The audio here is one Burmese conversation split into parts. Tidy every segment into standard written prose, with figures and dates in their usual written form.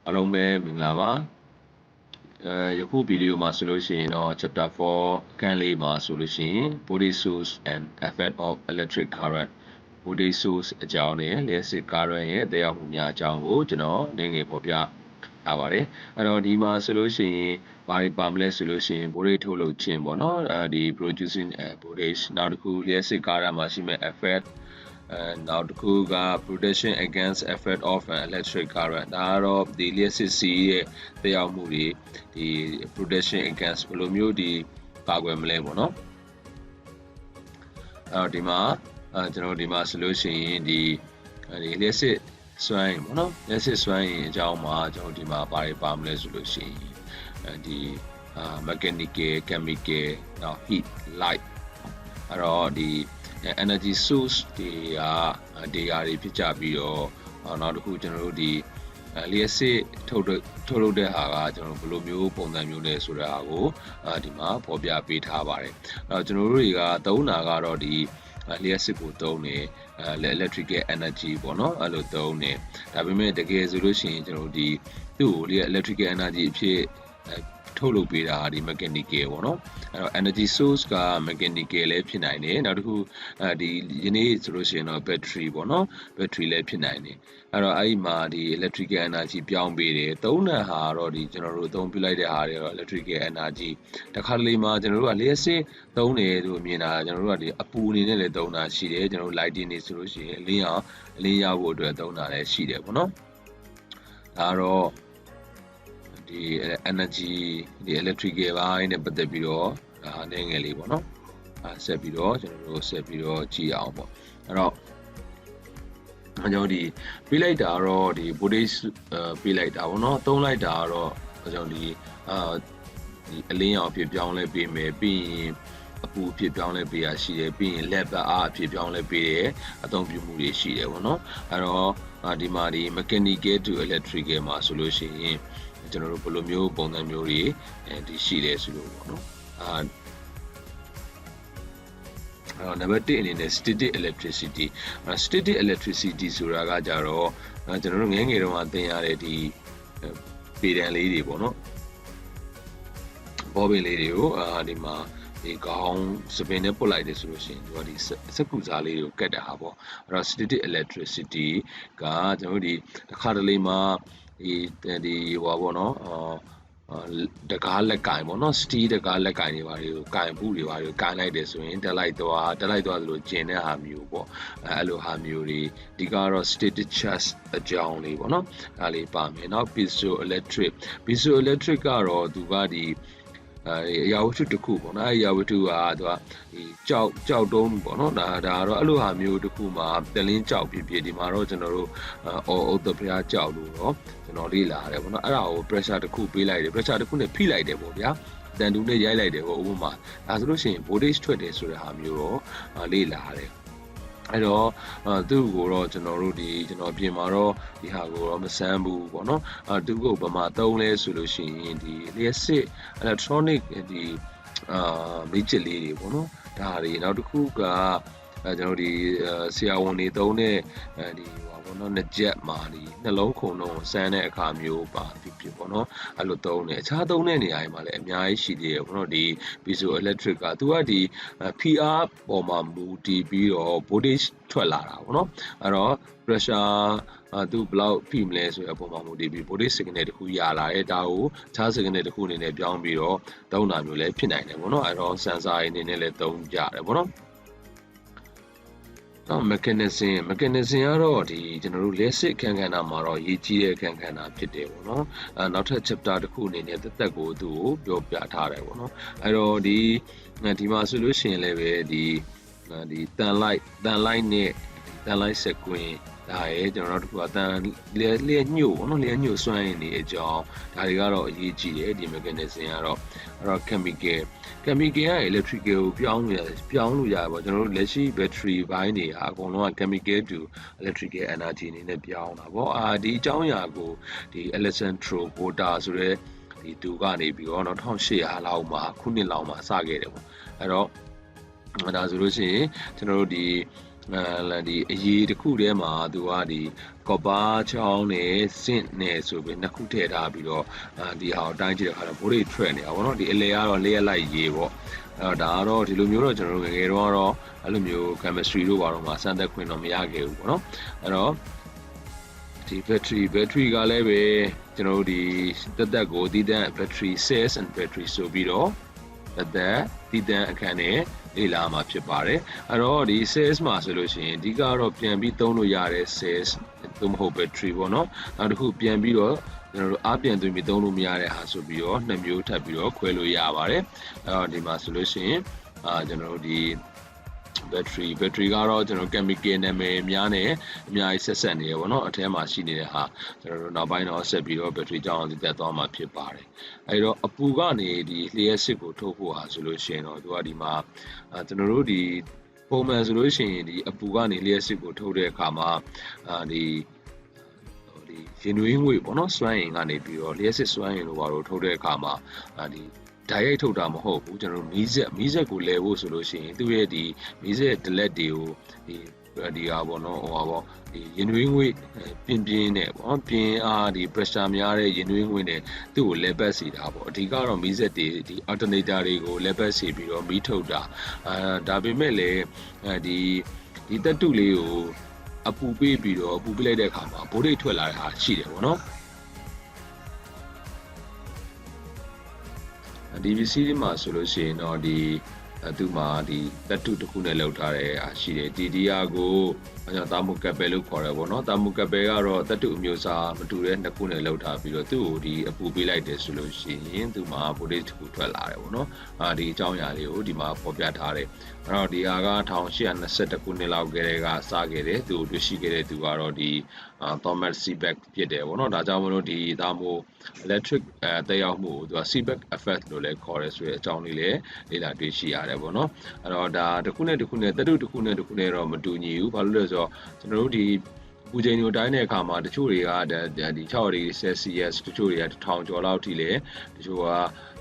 အားလုံးပဲမင်္ဂလာပါယခုဗီဒီယိုမှာဆိုလို့ရှိရင်တော့ chapter 4အခန်းလေးမှာဆိုလို့ရှိရင် body source and effect of electric current body source အကြောင်းနဲ့လျှက်စစ် current ရဲ့တရားမှုများအကြောင်းကိုကျွန်တော်နည်းငယ်ဖော်ပြထားပါတယ်အဲ့တော့ဒီမှာဆိုလို့ရှိရင်ဘာတွေပါမလဲဆိုလို့ရှိရင် body ထုတ်လုပ်ခြင်းပေါ့နော်ဒီ producing body နောက်တစ်ခုလျှက်စစ် current မှာရှိမဲ့ effectနောက်တစ်ခုက protection against effect of an electric current ဒါကတော့ဒီလျှက်စစ်စီးရဲ့တရားမှုတွေဒီ protection against ဘယ်လိုမျိုးဒီကာကွယ်မလဲပေါ့နော်အဲ့တော့ဒီမှာကျွန်တော်ဒီမှာဆိုလို့ရှိရင်ဒီလျှက်စစ်စွမ်းပေါ့နော်လျှက်စစ်စွမ်းအကြောင်းမှာကျွန်တော်ဒီမှာဘာတွေပါမလဲဆိုလို့ရှိရင်ဒီmechanical chemical နောက် heat light အဲ့တော့ဒီenergy source တွေကတွေဖြစ်ကြပြီးတော့နောက်တစ်ခုကျွန်တော်တို့ဒီလျှက်စစ်ထုတ်လုပ်တဲ့ဟာကကျွန်တော်ဘယ်လိုမျိုးပုံစံမျိုးလဲဆိုတဲ့ဟာကိုဒီမှာဖော်ပြပေးထားပါတယ်အဲ့တော့ကျွန်တော်တို့တွေကသုံးတာကတော့ဒီလျှက်စစ်ကိုသုံးတယ်electrical energy ပေါ့နော်အဲ့လိုသုံးတယ်ဒါပေမဲ့တကယ်ဆိုလို့ရှိရင်ကျွန်တော်ဒီသူ့ကို electrical energy အဖြစ်ထုတ်လုပ်ပေးတာဒီ mechanical ပေါ့နော်အဲ့တော့ energy source က mechanical လည်းဖြစ်နိုင်တယ်နောက်တစ်ခုဒီယနေ့ဆိုလို့ရှိရင်တော့ battery ပေါ့နော် battery လည်းဖြစ်နိုင်တယ်အဲ့တော့အဲ့ဒီမှာဒီ electrical energy ပြောင်းပေးတယ်သုံးတဲ့ဟာတော့ဒီကျွန်တော်တို့သုံးပြလိုက်တဲ့ဟာတွေတော့ electrical energy တခါတလေမှာကျွန်တော်တို့ကလျှက်စစ်သုံးတယ်လို့မြင်တာကျွန်တော်တို့ကဒီအပူအနေနဲ့လည်းသုံးတာရှိတယ်ကျွန်တော်တို့ lighting နေဆိုလို့ရှိရင်အလင်းရဖို့အတွက်သုံးတာလည်းရှိတယ်ပေါ့နော်ဒါတော့ဒီ energy ဒီ electrical ဘိုင်းနဲ့ပတ်သက်ပြီးတော့ဒါနည်းငယ်လေးပေါ့နော်ဆက်ပြီးတော့ကျွန်တော်တို့ဆက်ပြီးတော့ကြည့်အောင်ပေါ့အဲ့တော့ကျွန်တော်ဒီပေးလိုက်တာတော့ဒီ body ပေးလိုက်တာပေါ့နော်သုံးလိုက်တာတော့ကျွန်တော်ဒီအလင်းရောင်ဖြစ်ပြောင်းလဲပေးမယ်ပြီးရင်အပူဖြစ်ပြောင်းလဲပေးရရှိတယ်ပြီးရင် lead အားဖြစ်ပြောင်းလဲပေးတယ်အသုံးပြုမှုတွေရှိတယ်ပေါ့နော်အဲ့တော့ဒီမှာဒီ mechanical to electrical မှာဆိုလို့ရှိရင်ကျွန်တော်တို့ဘယ်လိုမျိုးပုံစံမျိုးတွေဒီရှိတယ်ဆိုလို့ပေါ့နော်နံပါတ်1အနေနဲ့ static electricity static electricity ဆိုတာကကြတော့ကျွန်တော်တို့ငယ်တုန်းကသင်ရတဲ့ဒီပေတံလေးတွေပေါ့နော်ဘောပင်လေးတွေကိုဒီမှာဒီကောင်းစပင်နဲ့ပုတ်လိုက်တယ်ဆိုလို့ရှိရင်သူကဒီစက္ကူစားလေးတွေကိုကတ်တာဟာပေါ့အဲ့တော့ static electricity ကကျွန်တော်တို့ဒီတစ်ခါတလေမှာဒီဟိုပါပေါ့နော်တကားလက်ကင်ပေါ့နော် steel တကားလက်ကင်တွေပါတွေကိုကင်ဘူးတွေပါတွေကိုကင်လိုက်တယ်ဆိုရင်တက်လိုက်သွားဆိုလို့ကျင်တဲ့ဟာမျိုးပေါ့အဲ့လိုဟာမျိုးတွေဒီကတော့ static charge အကြောင်းလေးပေါ့နော်ဒါလေးပါမယ်နောက် piezoelectric ကတော့သူကဒီအရာဝတ္ထုတစ်ခုပေါ့နော်အရာဝတ္ထုကသူကဒီကြောက်တုံးပေါ့နော်ဒါကတော့အဲ့လိုဟာမျိုးတစ်ခုမှာတလင်းကြောက်ဖြစ်ဒီမှာတော့ကျွန်တော်တို့ဥဒ္ဒဖျားကြောက်လို့တော့ကျွန်တော်လေ့လာရတယ်ပေါ့နော်အဲ့ဒါကို pressure တစ်ခုပေးလိုက်တယ် pressure တစ်ခုနဲ့ဖိလိုက်တယ်ပေါ့ဗျာတန်တူနဲ့ရိုက်လိုက်တယ်ပေါ့ဥပမာဒါဆိုလို့ရှိရင် voltage ထွက်တယ်ဆိုတဲ့ဟာမျိုးတော့လေ့လာရတယ်အဲ့တော့သူ့ကိုတော့ကျွန်တော်တို့ဒီကျွန်တော်ပြင်မှာတော့ဒီဟာကိုတော့မစမ်းဘူးပေါ့နော်သူ့ကိုဘာမှသုံးလဲဆိုလို့ရှိရင်ဒီလျှက်စစ် electronic ဒီမိတ်ချစ်လေးတွေပေါ့နော်ဒါတွေနောက်တစ်ခုကကျွန်တော်ဒီဆရာဝန်တွေသုံးတဲ့ဒီပေါ့နော်နှစ်ချက်မှာဒီနှလုံးခုန်လုံးစမ်းတဲ့အခါမျိုးပါဖြစ်ပေါ့နော်အဲ့လိုသုံးတယ်အခြားသုံးတဲ့နေရာတွေမှာလည်းအများကြီးရှိသေးတယ်ပေါ့နော်ဒီ piezoelectric ကသူကဒီ PR ပေါ်မှာမူတည်ပြီးတော့ voltage ထွက်လာတာပေါ့နော်အဲ့တော့ pressure သူဘယ်လောက်ဖိမလဲဆိုတဲ့အပေါ်မှာမူတည်ပြီး voltage signal တခုရလာတဲ့ဒါကိုအခြား signal တခုအနေနဲ့ပြောင်းပြီးတော့သုံးတာမျိုးလည်းဖြစ်နိုင်တယ်ပေါ့နော်အဲ့တော့ sensor အနေနဲ့လည်းသုံးကြတယ်ပေါ့နော်mechanism ကတော့ဒီကျွန်တော်တို့လက်စစ်ခန်းခန်းတာမှာတော့ရေးကြီးတဲ့ခန်းခန်းတာဖြစ်တယ်ပေါ့နော်နောက်ထပ် chapter တစ်ခုအနေနဲ့သက်ကိုသူ့ကိုပြောပြထားတယ်ပေါ့နော်အဲ့တော့ဒီမှာဆိုလို့ရှိရင်လည်းပဲဒီတန်လိုက်နဲ့တန်လိုက်စက်ကွင်းဒါရဲ့ကျွန်တော်တို့ကတန်လျက်ညို့ပေါ့နော်လျက်ညို့စွမ်းရည်နေအကြောင်းဒါတွေကတော့အရေးကြီးတယ်ဒီ mechanism ကတော့အဲ့တော့ chemical က electrical ကိုပြောင်းလို့ရတယ်ပေါ့ကျွန်တော်တို့လက်ရှိ battery ဘိုင်းတွေဟာအကုန်လုံးက chemical to electrical energy အနေနဲ့ပြောင်းတာပေါ့ဒီအကြောင်းအရာကိုဒီ Alessandro Volta ဆိုတဲ့ဒီသူကနေပြီးတော့1800လောက်မှာခုနှစ်လောက်မှာစခဲ့တယ်ပေါ့အဲ့တော့ဒါဆိုလို့ရှိရင်ကျွန်တော်တို့ဒီ ဒီအရေးတစ်ခုတည်းမှာသူကဒီကော်ပါချောင်းနဲ့စင့်နဲ့ဆိုပြီးနှစ်ခုထည့်ထားပြီးတော့ဒီဟာကိုတိုင်းကြည့်တဲ့အခါတော့ဘိုးတွေထွက်နေတာပေါ့နော်ဒီအလေကတော့လျက်လိုက်ရေးပေါ့ဒါကတော့ဒီလိုမျိုးတော့ကျွန်တော်တို့ငယ်ငယ်တော့အဲ့လိုမျိုး chemistry တို့ဘာလို့မှစမ်းသပ်ခွင့်တော့မရခဲ့ဘူးပေါ့နော်အဲ့တော့ဒီ battery ကလည်းပဲကျွန်တော်တို့ဒီတက်ကိုတည်တဲ့ battery cells and battery ဆိုပြီးတော့တက်တည်တဲ့အခန်းနဲ့လေ့လာမှာဖြစ်ပါတယ်အဲ့တော့ဒီ cells မှာဆိုလို့ရှိရင်အဓိကတော့ပြန်ပြီးသုံးလို့ရတဲ့ cells သို့မဟုတ် battery ပေါ့နော်နောက်တစ်ခုပြန်ပြီးတော့ကျွန်တော်တို့အပြန်သွင်းပြီးသုံးလို့မရတဲ့ဟာဆိုပြီးတော့နှစ်မျိုးထပ်ပြီးတော့ခွဲလို့ရပါတယ်အဲ့တော့ဒီမှာဆိုလို့ရှိရင်ကျွန်တော်တို့ဒီ battery ကတော့ကျွန်တော် chemical နာမည်များနဲ့အများကြီးဆက်ဆက်နေရပေါ့နော်အထဲမှာရှိနေတဲ့ဟာကျွန်တော်တို့နောက်ပိုင်းတော့ဆက်ပြီးတော့ battery ကြောင်းတက်သွားမှာဖြစ်ပါတယ်အဲဒီတော့အပူကနေဒီလျှက်စစ်ကိုထုတ်ဖို့ဟာဆိုလို့ရှိရင်တော့သူကဒီမှာကျွန်တော်တို့ဒီပုံမှန်ဆိုလို့ရှိရင်ဒီအပူကနေလျှက်စစ်ကိုထုတ်တဲ့အခါမှာဒီရင်သွေးငွေ့ပေါ့နော်စွမ်းအင်ကနေပြီးတော့လျှက်စစ်စွမ်းအင်လိုပါတော့ထုတ်တဲ့အခါမှာဒီဓာတ်ရိုက်ထုတ်တာမဟုတ်ဘူးကျွန်တော်တို့မီးစက်ကိုလဲဖို့ဆိုလို့ရှိရင်သူ့ရဲ့ဒီမီးစက်ဒလက်တွေကိုဒီဟာပေါ့နော်ဟိုပါပေါ့ဒီရင်သွေးငွေ့ပြင်းနဲ့ပေါ့ပြင်းအားဒီ pressure များတဲ့ရင်သွေးငွေ့နဲ့သူ့ကိုလဲပတ်စီတာပေါ့အဓိကတော့မီးစက်တွေဒီ alternator တွေကိုလဲပတ်စီပြီးတော့မီးထုတ်တာဒါပေမဲ့လည်းဒီတက်တုလေးကိုအပူပေးပြီးတော့အပူပေးလိုက်တဲ့အခါမှာဘိုးရိတ်ထွက်လာတဲ့ဟာရှိတယ်ပေါ့နော်ဒီ VC မှာဆိုလို့ရှိရင်တော့ဒီသူ့မှာဒီတက်တုတစ်ခုနဲ့လောက်ထားတဲ့အားရှိတယ်ဒီဒီယာကိုတာမူကပ်ပဲလို့ခေါ်တယ်ပေါ့နော်တာမူကပ်ပဲကတော့တက်တုအမျိုးအစားမတူတဲ့နှစ်ခုနဲ့လောက်ထားပြီးတော့သူ့ကိုဒီအပူပေးလိုက်တယ်ဆိုလို့ရှိရင်သူ့မှာဘိုဒိတ်တစ်ခုထွက်လာတယ်ပေါ့နော်ဒီအကြောင်းအရာလေးကိုဒီမှာဖော်ပြထားတယ်အဲ့တော့ဒီဟာက1822ခုနှစ်လောက်ကလေးကစခဲ့တယ်သူတွေ့ရှိခဲ့တဲ့သူကတော့ဒီThomas Seebeck ဖြစ်တယ်ပေါ့နော်ဒါကြောင့်မလို့ဒီတာမူ electric တက်ရောက်မှုကိုသူက Seebeck effect လို့လည်းခေါ်တယ်ဆိုတဲ့အကြောင်းလေးလည်းလေ့လာတွေ့ရှိရတယ်ပေါ့နော်အဲ့တော့ဒါတစ်ခုနဲ့တစ်ခုနဲ့တက်တုတစ်ခုနဲ့တစ်ခုနဲ့တော့မတူညီဘူးဘာလို့လဲဆိုတော့ကျွန်တော်တို့ဒီပူချိန်ကိုတိုင်းတဲ့အခါမှာတချို့တွေကဒီ6 degree Celsius တချို့တွေက1000ကျော်လောက်ထိလေတချို့က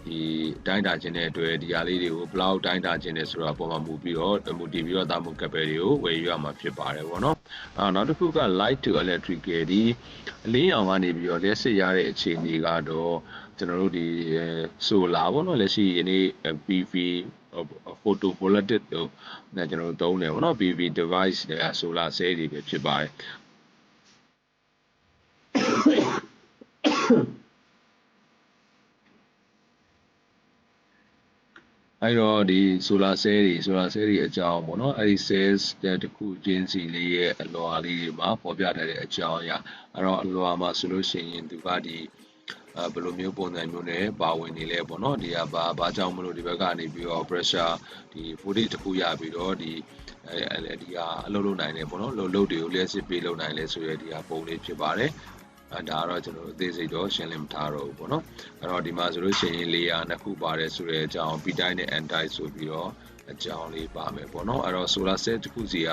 ဒီတိုင်းတာခြင်းတဲ့အတွက်ဒီဟာလေးတွေကိုဘလောက်တိုင်းတာခြင်းလဲဆိုတာပုံမှန်မူပြီးတော့မူတည်ပြီးတော့တာမူကပ်ပဲတွေကိုဝယ်ယူရမှာဖြစ်ပါတယ်ပေါ့နော်နောက်တစ်ခုက light to electrical ဒီအလင်းရောင်ကနေပြီးတော့လက်စစ်ရတဲ့အခြေအနေကတော့ကျွန်တော်တို့ဒီ solar ပေါ့နော်လက်ရှိယနေ့ PV photovoltaic တို့နဲ့ကျွန်တော်တို့သုံးတယ်ပေါ့နော် PV device တွေက solar cell တွေပဲဖြစ်ပါတယ်အဲ့တော့ဒီ solar cell တွေအကြောင်းပေါ့နော်အဲ့ဒီ cells တခုချင်းစီလေးရဲ့အလွှာလေးတွေမှာပေါ်ပြထားတဲ့အကြောင်းအရာအဲ့တော့အလွှာမှာဆိုလို့ရှိရင်သူကဒီဘယ်လိုမျိုးပုံစံမျိုးနဲ့ပါဝင်နေလဲပေါ့နော်ဒီကဘာကြောင့်မလို့ဒီဘက်ကနေပြီးတော့ pressure ဒီ voltage တခုရပြီးတော့ဒီကအလုပ်လုပ်နိုင်တယ်ပေါ့နော်လုပ်တွေကိုလျှက်စစ်ပေးလုပ်နိုင်လဲဆိုရဒီကပုံလေးဖြစ်ပါတယ်ဒါကတော့ကျွန်တော်တို့အသေးစိတ်တော့ရှင်းလင်းမထားတော့ဘူးပေါ့နော်အဲ့တော့ဒီမှာဆိုလို့ရှိရင် layer နှစ်ခုပါတယ်ဆိုတဲ့အကြောင်း p type နဲ့ n type ဆိုပြီးတော့အကြောင်းလေးပါမယ်ပေါ့နော်အဲ့တော့ solar cell တစ်ခုစီက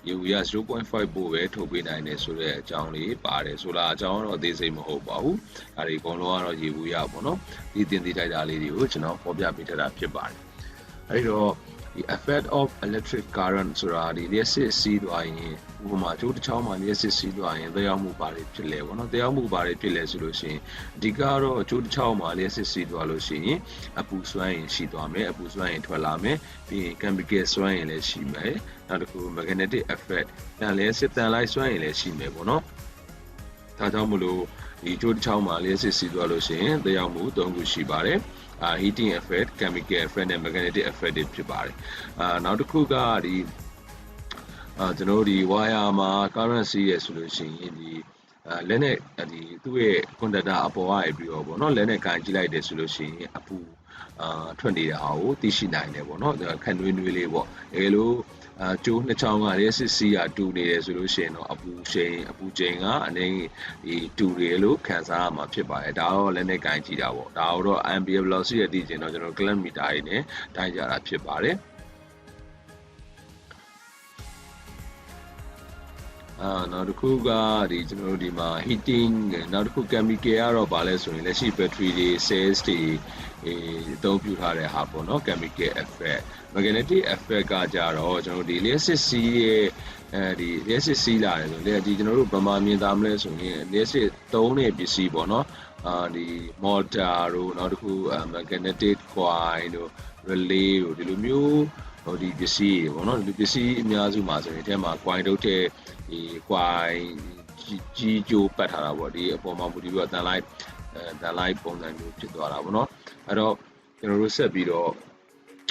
ရေဘူးရ 0.5 ပို့ပဲထုတ်ပေးနိုင်တယ်ဆိုတဲ့အကြောင်းလေးပါတယ် solar အကြောင်းတော့အသေးစိတ်မဟုတ်ပါဘူးဒါတွေအကုန်လုံးကတော့ရေဘူးရပေါ့နော်ဒီတင်သိတိုက်တာလေးတွေကိုကျွန်တော်ပေါ်ပြပေးထားတာဖြစ်ပါတယ်အဲ့တော့ဒီ effect of electric current ဆိုတာဒီလျှက်စစ်စီးသွားရင်ဥပမာကျိုးတစ်ချောင်းမှာလျှက်စစ်စီးသွားရင်သက်ရောက်မှုဘာတွေဖြစ်လဲပေါ့နော်သက်ရောက်မှုဘာတွေဖြစ်လဲဆိုလို့ရှိရင်အဓိကတော့ကျိုးတစ်ချောင်းမှာလျှက်စစ်စီးသွားလို့ရှိရင်အပူစွမ်းအင်ရှိသွားမယ်အပူစွမ်းအင်ထွက်လာမယ်ပြီးရင် chemical စွမ်းအင်လည်းရှိမယ်နောက်တစ်ခု magnetic effect ပြန်လဲစစ်တန်လိုက်စွမ်းအင်လည်းရှိမယ်ပေါ့နော်ဒါကြောင့်မလို့ဒီကျိုးတစ်ချောင်းမှာလျှက်စစ်စီးသွားလို့ရှိရင်သက်ရောက်မှု၃ခုရှိပါတယ်heating effect chemical effect နဲ့ magnetic effect တွေဖြစ်ပါတယ်နောက်တစ်ခုကဒီကျွန်တော်တို့ဒီ wire မှာ current စီးရဆိုလို့ရှိရင်ဒီလက်နဲ့ဒီသူ့ရဲ့ conductor အပေါ်ကနေပြီးတော့ဗောနော်လက်နဲ့ကန်ကြည့်လိုက်တယ်ဆိုလို့ရှိရင်အပူထွက်နေတာကိုသိရှိနိုင်တယ်ဗောနော်ခန့်နှွေးလေးဗောအဲလိုကျိုးနှစ်ချောင်းကလည်းစစ်စီးရတူနေတယ်ဆိုလို့ရှိရင်တော့အပူချိန်ကအနေဒီတူတယ်လို့ခံစားရမှာဖြစ်ပါတယ်ဒါတော့လက်နဲ့ကန်ကြည့်တာဗောဒါတော့ ambient velocity ရသိချင်တော့ကျွန်တော် clamp meter တွေနဲ့တိုင်းကြတာဖြစ်ပါတယ် နောက်တစ်ခုကဒီကျွန်တော်တို့ဒီမှာ heating နောက်တစ်ခု chemical ကတော့ဗာလဲဆိုရင်လက်ရှိ battery တွေ cells တွေအသုံးပြုထားတဲ့ဟာပေါ့နော် chemical effect magnetic effect ကကြတော့ကျွန်တော်တို့ဒီ electric sea ရဲ့ဒီ electric sea လာတယ်ဆိုလေဒီကျွန်တော်တို့ဗမာမြင်သားမလဲဆိုရင် electric သုံးတဲ့ပစ္စည်းပေါ့နော်ဒီ motor တို့နောက်တစ်ခု magnetic coil တို့ relay တို့ဒီလိုမျိုးဒီပစ္စည်းတွေပေါ့နော်ဒီပစ္စည်းအများစုမှာဆိုရင်အထက်မှာ coil ထုတ်တဲ့ဒီ coil ကြီးကျိုးပတ်ထားတာပေါ့ဒီအပေါ်မှာမူတည်ပြီးတော့တန်လိုက်ပုံစံမျိုးဖြစ်သွားတာပေါ့နော်အဲ့တော့ကျွန်တော်တို့ဆက်ပြီးတော့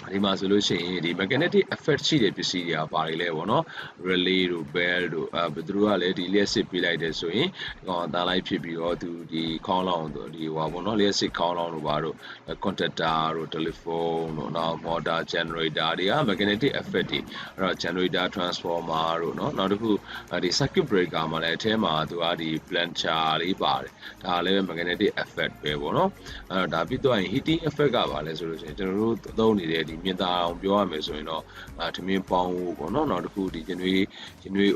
ဒီမှာဆိုလို့ရှိရင်ဒီ magnetic effect ရှိတဲ့ပစ္စည်းတွေကပါတယ်လဲပေါ့နော် relay တို့ bell တို့ဘယ်သူတို့ကလည်းဒီ electric ပေးလိုက်တယ်ဆိုရင်ဒီကောင်တန်လိုက်ဖြစ်ပြီးတော့သူဒီခေါင်းလောင်းတို့ဒီဟိုပေါ့နော် electric ခေါင်းလောင်းတို့ပါတို့ contactor တို့ telephone တို့နောက် motor generator တွေက magnetic effect တွေအဲ့တော့ generator transformer တို့เนาะနောက်တစ်ခုဒီ circuit breaker မှာလည်းအထဲမှာသူကဒီ plancher လေးပါတယ်ဒါလည်း magnetic effect ပဲပေါ့နော်အဲ့တော့ဒါပြီးတော့ရင် heating effect ကပါလဲဆိုလို့ရှိရင်ကျွန်တော်တို့သုံးနေတဲ့ဒီမြင်သာအောင်ပြောရမယ်ဆိုရင်တော့ထမင်းပေါင်းဖို့ပေါ့နော်နောက်တစ်ခုဒီကျွန်တွေး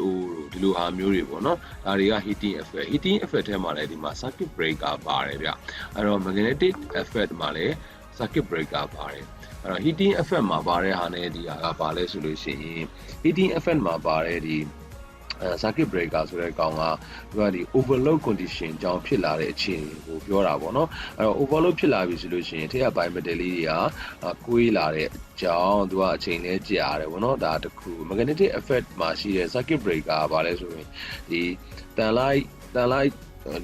အိုးတို့ဒီလိုဟာမျိုးတွေပေါ့နော်ဒါတွေက heating effect ထဲမှာလည်းဒီမှာ circuit breaker ပါတယ်ဗျအဲ့တော့ magnetic effect မှာလည်း circuit breaker ပါတယ်အဲ့တော့ heating effect မှာပါတဲ့ဟာနဲ့ဒီဟာကပါလဲဆိုလို့ရှိရင် heating effect မှာပါတဲ့ဒီcircuit breaker ဆိုတဲ့ကောင်ကသူကဒီ overload condition ကြောင့်ဖြစ်လာတဲ့အခြေအနေကိုပြောတာပေါ့နော်အဲ့တော့ overload ဖြစ်လာပြီဆိုလို့ရှိရင်ထက်ကပိုင်း battery တွေကကွေးလာတဲ့အကြောင်းသူကအချိန်လဲကြာတယ်ပေါ့နော်ဒါတခု magnetic effect မှာရှိတဲ့ circuit breaker ကဘာလဲဆိုရင်ဒီတန်လိုက်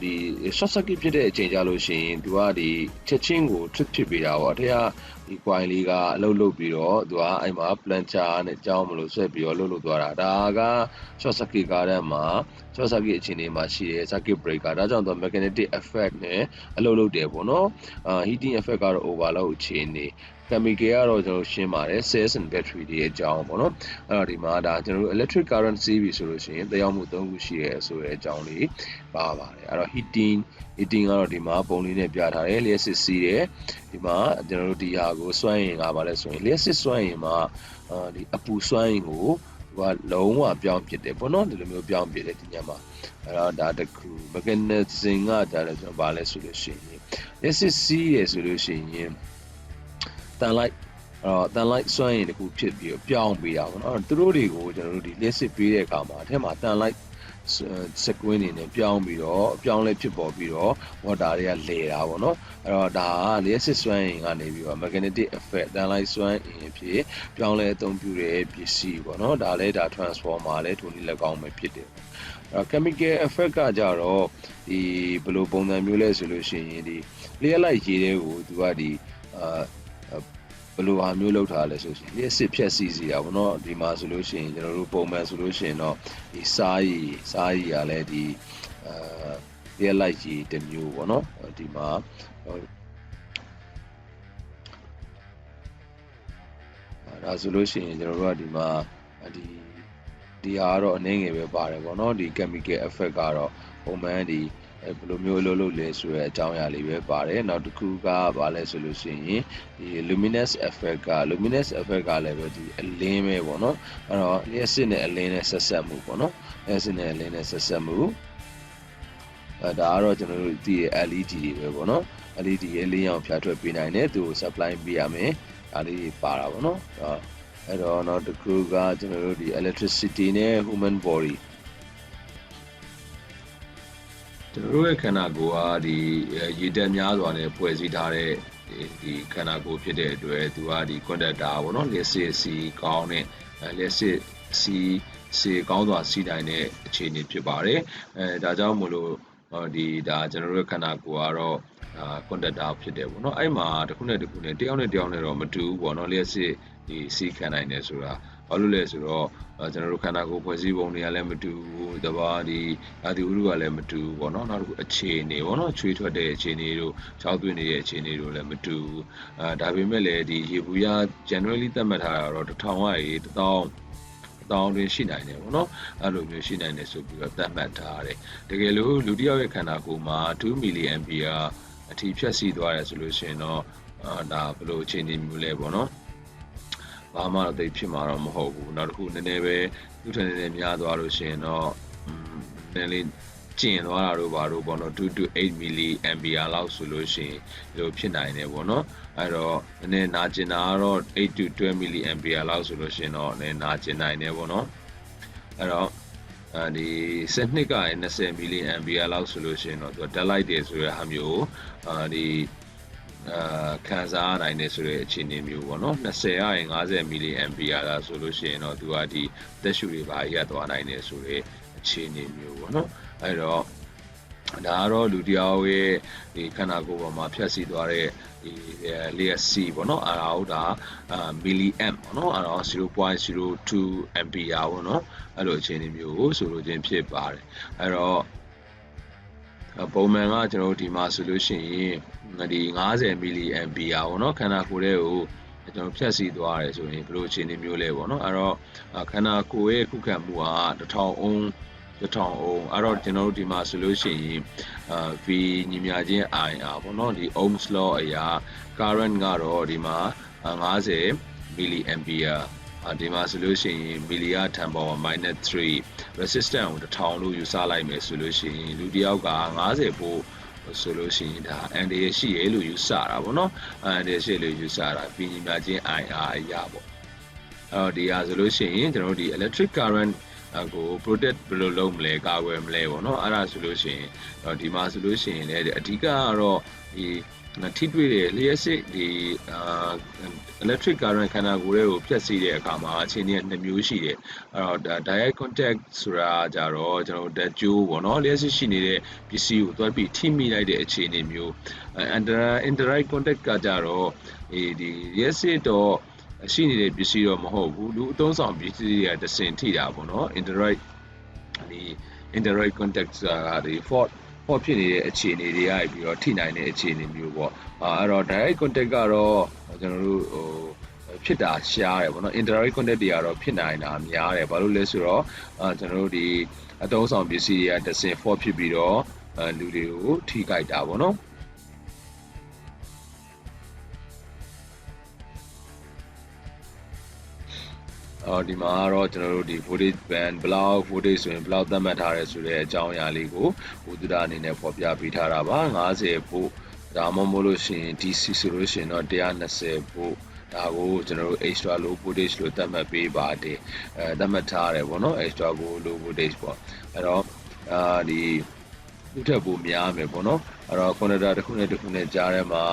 ဒီ short circuit ဖြစ်တဲ့အချိန်ကြလို့ရှိရင်သူကဒီချက်ချင်းကို trip ဖြစ်ပေးတာပေါ့အထက်ကဒီ coil လေးကအလုပ်လုပ်ပြီးတော့သူကအဲ့မှာ plancher နဲ့ကြောင်းမလို့ဆွဲပြီးတော့လှုပ်သွားတာဒါက short circuit ကားထဲမှာ short circuit အခြေအနေမှာရှိတဲ့ circuit breaker ဒါကြောင့်သူ magnetic effect နဲ့အလုပ်လုပ်တယ်ပေါ့နော်heating effect ကတော့ overload အခြေအနေ chemical ကတော့ကျွန်တော်ရှင်းပါတယ် cells and battery တွေအကြောင်းပေါ့နော်အဲ့တော့ဒီမှာဒါကျွန်တော်တို့ electric current စီးပြီဆိုလို့ရှိရင်တရားမှု3ခုရှိရဲဆိုတဲ့အကြောင်းလေးပါပါတယ်အဲ့တော့ heating ကတော့ဒီမှာပုံလေးနဲ့ပြထားတယ်လျှက်စစ်စီးတယ်ဒီမှာကျွန်တော်တို့ဒီဟာကိုစွမ်းအင်ကပါလဲဆိုရင်လျှက်စစ်စွမ်းအင်မှာဒီအပူစွမ်းအင်ကိုသူကလုံးဝပြောင်းပြစ်တယ်ပေါ့နော်ဒီလိုမျိုးပြောင်းပြစ်တယ်ဒီညမှာအဲ့တော့ဒါတခု mechanism ကဒါလည်းကျွန်တော်ပါလဲဆိုလို့ရှိရင်လျှက်စစ်စီးရဆိုလို့ရှိရင်တန်လိုက်စွမ်းရည်တခုဖြစ်ပြီးပြောင်းပေးတာပေါ့နော်သူတို့တွေကိုကျွန်တော်တို့ဒီလက်စစ်ပေးတဲ့အခါမှာအထက်မှာတန်လိုက်စကွင်းနေနဲ့ပြောင်းပြီးတော့ပြောင်းလဲဖြစ်ပေါ်ပြီးတော့ water တွေကလဲတာပေါ့နော်အဲ့တော့ဒါကလက်စစ်စွမ်းရည်ကနေပြီးတော့ magnetic effect တန်လိုက်စွမ်းအင်ဖြစ်ပြောင်းလဲအသုံးပြုတဲ့ပစ္စည်းပေါ့နော်ဒါလည်းဒါ transformer လည်းထိုနည်း၎င်းပဲဖြစ်တယ်chemical effect ကကြတော့ဒီဘယ်လိုပုံစံမျိုးလဲဆိုလို့ရှိရင်ဒီလျှက်လိုက်ရေတွေကိုသူကဒီဘယ်လိုဟာမျိုးလောက်ထားလဲဆိုရှင်လျှက်စစ်ဖြက်စီစီတာပေါ့နော်ဒီမှာဆိုလို့ရှိရင်ကျွန်တော်တို့ပုံမှန်ဆိုလို့ရှိရင်တော့ဒီစားရည်ကလည်းဒီလျှက်လိုက်ရေတစ်မျိုးပေါ့နော်ဒီမှာဒါဆိုလို့ရှိရင်ကျွန်တော်တို့ကဒီမှာဒီဟာကတော့အနည်းငယ်ပဲပါတယ်ပေါ့နော်ဒီ chemical effect ကတော့ပုံမှန်ဒီဘယ်လိုမျိုးလုပ်လဲဆိုရဲအကြောင်းအရာလေးပဲပါတယ်နောက်တစ်ခုကဘာလဲဆိုလို့ရှိရင်ဒီ luminous effect ကလည်းပဲဒီအလင်းပဲပေါ့နော်အဲ့တော့လျှက်စစ်နဲ့အလင်းနဲ့ဆက်ဆက်မှုပေါ့နော်လျှက်စစ်နဲ့အလင်းနဲ့ဆက်ဆက်မှုဒါကတော့ကျွန်တော်တို့ဒီ LED တွေပဲပေါ့နော် LED ရဲ့လင်းရောင်ဖြာထွက်ပေးနိုင်တယ်သူကို supply ပေးရမယ်ဒါလေးပါတာပေါ့နော်အဲ့တော့နောက်တစ်ခုကကျွန်တော်တို့ဒီ electricity နဲ့ human body ကျွန်တော်တို့ရဲ့ခန္ဓာကိုယ်ကဒီရေဓာတ်များစွာနဲ့ဖွဲ့စည်းထားတဲ့ဒီခန္ဓာကိုယ်ဖြစ်တဲ့အတွက်သူကဒီ conductor ပေါ့နော်လျှက်စစ်စီကောင်းတဲ့လျှက်စစ်စီကောင်းစွာစီးတိုင်းတဲ့အခြေအနေဖြစ်ပါတယ်ဒါကြောင့်မို့လို့ဒီဒါကျွန်တော်တို့ရဲ့ခန္ဓာကိုယ်ကတော့conductor ဖြစ်တယ်ပေါ့နော်အဲ့မှာတစ်ခုနဲ့တစ်ခုနဲ့တယောက်နဲ့တော့မတူဘူးပေါ့နော်လျှက်စစ်ဒီစီးခံနိုင်တယ်ဆိုတာဘာလို့လဲဆိုတော့ကျွန်တော်တို့ခန္ဓာကိုယ်ဖွဲ့စည်းပုံတွေကလည်းမတူဘူးတဘာဒီအာဒီဥရုကလည်းမတူဘူးပေါ့နော်နောက်တစ်ခုအခြေအနေပေါ့နော်ချွေးထွက်တဲ့အခြေအနေတို့ချောက်သွင်းနေတဲ့အခြေအနေတို့လည်းမတူဘူးဒါပေမဲ့လည်းဒီရေဘူးရ generally သတ်မှတ်ထားတာတော့1000ကရေ1000တွင်ရှိနိုင်တယ်ပေါ့နော်အဲ့လိုမျိုးရှိနိုင်တယ်ဆိုပြီးတော့သတ်မှတ်ထားတယ်တကယ်လို့လူတစ်ယောက်ရဲ့ခန္ဓာကိုယ်မှာ2 milliampere အထိဖြတ်စီးသွားတယ်ဆိုလို့ရှိရင်တော့ဒါဘယ်လိုအခြေအနေမျိုးလဲပေါ့နော်ဘာမှတော့သိဖြစ်မှာတော့မဟုတ်ဘူးနောက်တစ်ခုနည်းနည်းပဲလူထက်နည်းနည်းများသွားလို့ရှိရင်တော့ နည်းလေးကျင်သွားတာတို့ဘာတို့ပေါ့နော်2 to 8 milli ampere လောက်ဆိုလို့ရှိရင်ဒီလိုဖြစ်နိုင်တယ်ပေါ့နော်အဲ့တော့နည်းနာကျင်တာကတော့8 to 12 milli ampere လောက်ဆိုလို့ရှိရင်တော့နည်းနာကျင်နိုင်တယ်ပေါ့နော်အဲ့တော့ဒီစနစ်က20 milli ampere လောက်ဆိုလို့ရှိရင်တော့သူတက်လိုက်တယ်ဆိုတဲ့ဟာမျိုးဒီခံစားနိုင်တယ်ဆိုတဲ့အခြေအနေမျိုးပေါ့နော်20ရရင်50 milli ampere လားဆိုလို့ရှိရင်တော့သူကဒီတက်ရှူတွေပါရသွားနိုင်တယ်ဆိုတဲ့အခြေအနေမျိုးပေါ့နော်အဲ့တော့ဒါကတော့လူတယောက်ရဲ့ဒီခန္ဓာကိုယ်ပေါ်မှာဖြတ်စီသွားတဲ့ဒီလျှက်စီပေါ့နော်အဲ့ဒါဟုတ်တာmilli amp ပေါ့နော်အဲ့တော့ 0.02 ampere ပေါ့နော်အဲ့လိုအခြေအနေမျိုးကိုဆိုလိုခြင်းဖြစ်ပါတယ်အဲ့တော့ပုံမှန်ကကျွန်တော်တို့ဒီမှာဆိုလို့ရှိရင်ဒီ50 milli ampere ပေါ့နော်ခန္ဓာကိုယ်ရဲ့ကိုကျွန်တော်ဖြတ်စီသွားတယ်ဆိုရင်ဘယ်လိုအခြေအနေမျိုးလဲပေါ့နော်အဲ့တော့ခန္ဓာကိုယ်ရဲ့ခုခံမှုက1000 ohm 1000 ohm အဲ့တော့ကျွန်တော်တို့ဒီမှာဆိုလို့ရှိရင်V ညီမျှခြင်း IR ပေါ့နော်ဒီ Ohm's law အရာ current ကတော့ဒီမှာ50 milli ampere ဒီမှာဆိုလို့ရှိရင် milli က10 power -3 resistance ကို1000လို့ယူဆလိုက်မယ်ဆိုလို့ရှိရင်လူတစ်ယောက်က50ဖို့ဆိုလို့ရှိရင်ဒါအန်ဒီရရှိရလို့ယူဆတာပေါ့နော်အန်ဒီရရှိလို့ယူဆတာV ညီမျှခြင်း IR အရာပေါ့အဲ့တော့ဒီဟာဆိုလို့ရှိရင်ကျွန်တော်တို့ဒီ electric currentကို protect ဘယ်လိုလုပ်မလဲကာကွယ်မလဲပေါ့နော်အဲ့ဒါဆိုလို့ရှိရင်ဒီမှာဆိုလို့ရှိရင်လည်းအဓိကကတော့ဒီထိတွေ့တဲ့လျှက်စစ်ဒီelectric current ခန္ဓာကိုယ်ရဲ့ကိုဖြတ်စီးတဲ့အခါမှာအခြေအနေ2မျိုးရှိတယ်အဲ့တော့ direct contact ဆိုတာကြတော့ကျွန်တော်တို့ကြိုးပေါ့နော်လျှက်စစ်ရှိနေတဲ့ပစ္စည်းကိုတွဲပြီးထိမိလိုက်တဲ့အခြေအနေမျိုး indirect contact ကကြတော့ဒီလျှက်စစ်တော့ရှိနေတဲ့ပစ္စည်းတော့မဟုတ်ဘူးလူအသုံးဆောင်ပစ္စည်းတွေကတဆင်ထိတာပေါ့နော် indirect contact ဆိုတာဒီ fault ဖြစ်နေတဲ့အခြေအနေတွေရပြီးတော့ထိနိုင်တဲ့အခြေအနေမျိုးပေါ့အဲ့တော့ direct contact ကတော့ကျွန်တော်တို့ဖြစ်တာရှားတယ်ပေါ့နော် indirect contact တွေကတော့ဖြစ်နိုင်တာများတယ်ဘာလို့လဲဆိုတော့ကျွန်တော်တို့ဒီအသုံးဆောင်ပစ္စည်းတွေကတဆင် fault ဖြစ်ပြီးတော့လူတွေကိုထိခိုက်တာပေါ့နော်ဒီမှာကတော့ကျွန်တော်တို့ဒီ voltage band ဘလောက် voltage ဆိုရင်ဘလောက်သတ်မှတ်ထားရဲဆိုတဲ့အကြောင်းအရာလေးကိုဝတ္ထုအနေနဲ့ဖော်ပြပေးထားတာပါ50ဖို့ဒါမှမဟုတ်လို့ရှိရင် DC ဆိုလို့ရှိရင်တော့120ဖို့ဒါကိုကျွန်တော်တို့ extra low voltage လို့သတ်မှတ်ပေးပါတယ်သတ်မှတ်ထားရတယ်ပေါ့နော် extra low voltage ပေါ့အဲ့တော့ဒီဥထက်ပိုများမယ်ပေါ့နော်အဲ့တော့ conductor တစ်ခုနဲ့တစ်ခုနဲ့ကြားထဲမှာ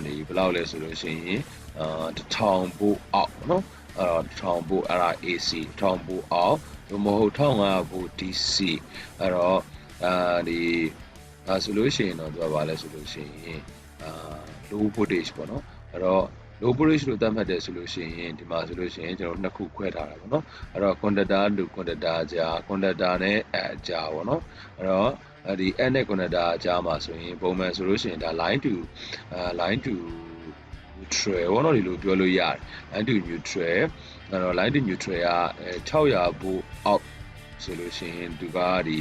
ဒီဘလောက်လဲဆိုလို့ရှိရင်1000ဖို့အောက်ပေါ့နော်အဲ့တော့1000ဖို့အဲ့ဒါ AC 1000ဖို့အောက်မဟုတ်1500ဖို့ DC အဲ့တော့ဒီဆိုလို့ရှိရင်တော့သူကဘာလဲဆိုလို့ရှိရင်low voltage ပေါ့နော်အဲ့တော့ low voltage လို့သတ်မှတ်တယ်ဆိုလို့ရှိရင်ဒီမှာဆိုလို့ရှိရင်ကျွန်တော်နှစ်ခုခွဲထားတာပေါ့နော်အဲ့တော့ conductor လို့ conductor ကြား conductor နဲ့ကြားပေါ့နော်အဲ့တော့ဒီ N နဲ့ conductor ကြားမှာဆိုရင်ပုံမှန်ဆိုလို့ရှိရင်ဒါ line to neutral ဘောနော်ဒီလိုပြောလို့ရတယ် line to neutral အဲ့တော့ line to neutral က600volt အောက်ဆိုလို့ရှိရင်သူကဒီ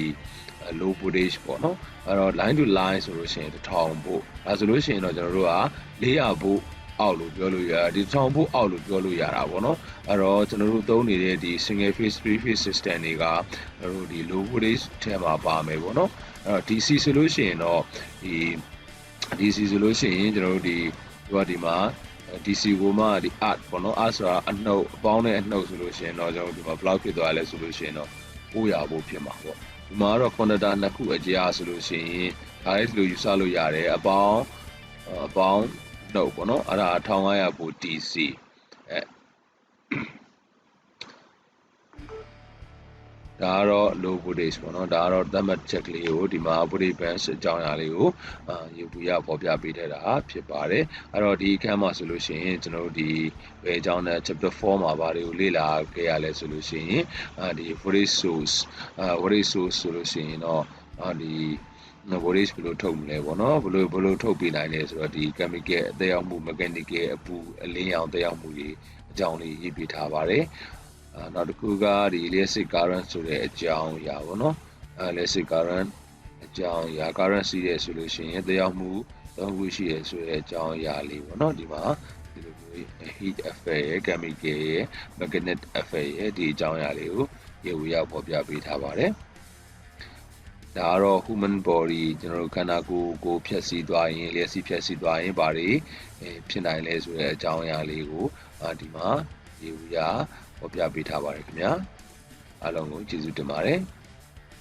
low voltage ပေါ့နော်အဲ့တော့ line to line ဆိုလို့ရှိရင်1000 volt ဒါဆိုလို့ရှိရင်တော့ကျွန်တော်တို့က400 volt အောက်လို့ပြောလို့ရတယ်ဒီ1000 volt အောက်လို့ပြောလို့ရတာပေါ့နော်အဲ့တော့ကျွန်တော်တို့သုံးနေတဲ့ဒီ single phase three phase system တွေကကျွန်တော်တို့ဒီ low voltage ထဲမှာပါမယ်ပေါ့နော်အဲ့တော့ DC ဆိုလို့ရှိရင်တော့ဒီ DC ဆိုလို့ရှိရင်ကျွန်တော်တို့ဒီမှာ DC ကိုမှဒီ art ပေါ့နော် art ဆိုတာအနှုတ်အပေါင်းနဲ့အနှုတ်ဆိုလို့ရှိရင်တော့ကျွန်တော်ဒီမှာ block ဖြစ်သွားလဲဆိုလို့ရှိရင်တော့900ဖို့ဖြစ်မှာပေါ့ဒီမှာတော့ conductor နှစ်ခုအကြားဆိုလို့ရှိရင်ဒါလည်းဒီလိုယူဆလို့ရတယ်အပေါင်းနှုတ်ပေါ့နော်အဲ့ဒါ1500ဖို့ DC ဒါကတော့ low voltage ပေါ့နော်ဒါကတော့သတ်မှတ်ချက်ကလေးကိုဒီမှာ voltage band အကြောင်းအရာလေးကိုယူပြီးပေါ်ပြပေးထားတာဖြစ်ပါတယ်အဲ့တော့ဒီအခန်းမှာဆိုလို့ရှိရင်ကျွန်တော်တို့ဒီဘယ်အကြောင်းနဲ့ chapter 4မှာဘာတွေကိုလေ့လာခဲ့ရလဲဆိုလို့ရှိရင်ဒီ voltage source ဆိုလို့ရှိရင်တော့ဒီ voltage ဘယ်လိုထုတ်မလဲပေါ့နော်ဘယ်လိုထုတ်ပေးနိုင်လဲဆိုတော့ဒီ chemical အသက်ရောက်မှု mechanical အပူအလင်းရောင်သက်ရောက်မှုတွေအကြောင်းလေးရေးပေးထားပါတယ်နောက်တစ်ခုကဒီ electric current ဆိုတဲ့အကြောင်းအရာပေါ့နော်electric current အကြောင်းအရာ current စီးရဲဆိုလို့ရှိရင်သက်ရောက်မှုသုံးခုရှိရဲဆိုတဲ့အကြောင်းအရာလေးပေါ့နော်ဒီမှာဒီလိုမျိုး heat effect ရဲ့ chemical ရဲ့ magnetic effect ရဲ့ဒီအကြောင်းအရာလေးကိုရေဝေရောက်ပေါ်ပြပေးထားပါတယ် ဒါကတော့ human body ကျွန်တော်တို့ခန္ဓာကိုယ်ဖြည့်ဆည်းသွားရင်လျှက်စီးဖြည့်ဆည်းသွားရင်ဘာတွေဖြစ်နိုင်လဲဆိုတဲ့အကြောင်းအရာလေးကိုဒီမှာဒီဝီယာဖော်ပြပေးထားပါတယ်ခင်ဗျာအားလုံးကိုကျေးဇူးတင်ပါတယ်